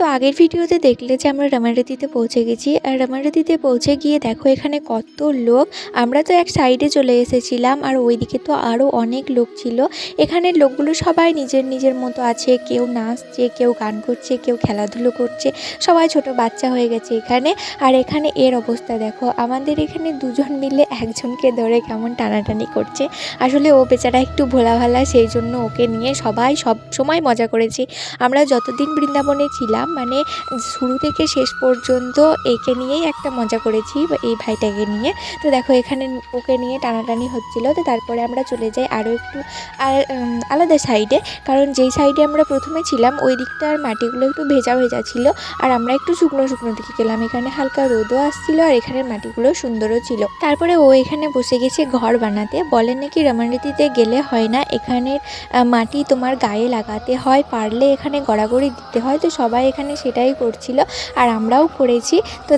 তো আগের ভিডিওতে দেখলে যে আমরা রামারতিতে পৌঁছে গেছি, আর রামারতিতে পৌঁছে গিয়ে দেখো এখানে কত লোক। আমরা তো এক সাইডে চলে এসেছিলাম, আর ওইদিকে তো আরও অনেক লোক ছিল। এখানের লোকগুলো সবাই নিজের নিজের মতো আছে, কেউ নাচছে, কেউ গান করছে, কেউ খেলাধুলো করছে, সবাই ছোট বাচ্চা হয়ে গেছে এখানে। আর এখানে এর অবস্থা দেখো, আমাদের এখানে দুজন মিলে একজনকে ধরে কেমন টানাটানি করছে। আসলে ও বেচারা একটু ভোলা ভালা, সেই জন্য ওকে নিয়ে সবাই সব সময় মজা করেছি। আমরা যতদিন বৃন্দাবনে ছিলাম, মানে শুরু থেকে শেষ পর্যন্ত একে নিয়েই একটা মজা করেছি, এই ভাইটাকে নিয়ে। তো দেখো এখানে ওকে নিয়ে টানাটানি হচ্ছিলো। তো তারপরে আমরা চলে যাই আরও একটু আলাদা সাইডে, কারণ যেই সাইডে আমরা প্রথমে ছিলাম ওই দিকটার মাটিগুলো একটু ভেজা ভেজা ছিল, আর আমরা একটু শুকনো শুকনো দিকে গেলাম। এখানে হালকা রোদও আসছিল, আর এখানের মাটিগুলো সুন্দরও ছিল। তারপরে ও এখানে বসে গেছে ঘর বানাতে। বলে নাকি রামারতিতে গেলে হয় না, এখানের মাটি তোমার গায়ে লাগাতে হয়, পারলে এখানে গড়াগড়ি দিতে হয়। তো সবাই এখানে সেটাই করছিল, আর আমরাও করেছি। তো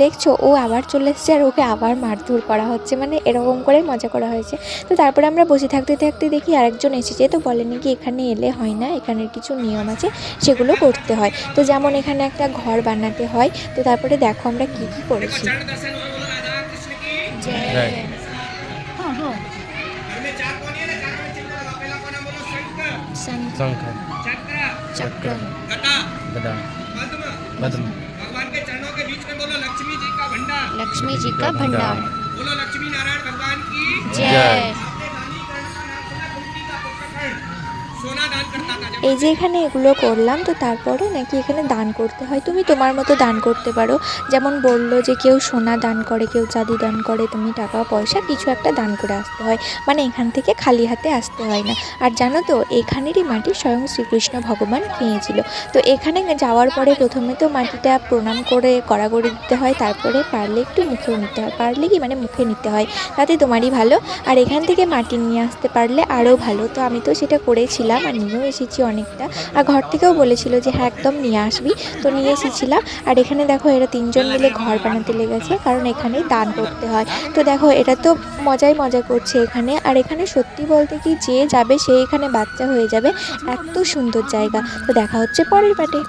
দেখছো ও আবার চলে এসছে, আর ওকে আবার মারধর করা হচ্ছে, মানে এরকম করে মজা করা হয়েছে। তো তারপরে আমরা বসে থাকতে থাকতে দেখি আরেকজন এসেছে। তো বলে নাকি এখানে এলে হয় না, এখানের কিছু নিয়ম আছে, সেগুলো করতে হয়। তো যেমন এখানে একটা ঘর বানাতে হয়। তো তারপরে দেখো আমরা কি কি করেছি। शंख चक्र गदा पद्म भगवान के चरणों के बीच में बोलो लक्ष्मी जी का भंडार। लक्ष्मी जी का भंडार। बोलो लक्ष्मी नारायण भगवान की जय। सोना दान करता था। এই যে এখানে এগুলো করলাম। তো তারপরে নাকি এখানে দান করতে হয়, তুমি তোমার মতো দান করতে পারো। যেমন বললো যে কেউ সোনা দান করে, কেউ চাঁদি দান করে, তুমি টাকা পয়সা কিছু একটা দান করে আসতে হয়, মানে এখান থেকে খালি হাতে আসতে হয় না। আর জানো তো এখানেরই মাটি স্বয়ং শ্রীকৃষ্ণ ভগবান খেয়েছিল। তো এখানে যাওয়ার পরে প্রথমে তো মাটিটা প্রণাম করে গড়াগড়ি দিতে হয়, তারপরে পারলে একটু মুখেও নিতে হয়, পারলে কি মানে মুখে নিতে হয়, তাতে তোমারই ভালো। আর এখান থেকে মাটি নিয়ে আসতে পারলে আরও ভালো। তো আমি তো সেটা করেছিলাম, আর নিয়েও এসেছি অনেকটা। আর ঘর থেকেও বলেছিল যে হ্যাঁ একদম নিয়ে আসবি, তো নিয়ে এসেছিলাম। আর এখানে দেখো এরা তিনজন মিলে ঘর বানাতে লেগেছে, কারণ এখানেই দান করতে হয়। তো দেখো এটা তো মজা করছে এখানে। আর এখানে সত্যি বলতে কি যে যাবে সে এখানে বাচ্চা হয়ে যাবে, এত সুন্দর জায়গা। তো দেখা হচ্ছে পরের পার্টে।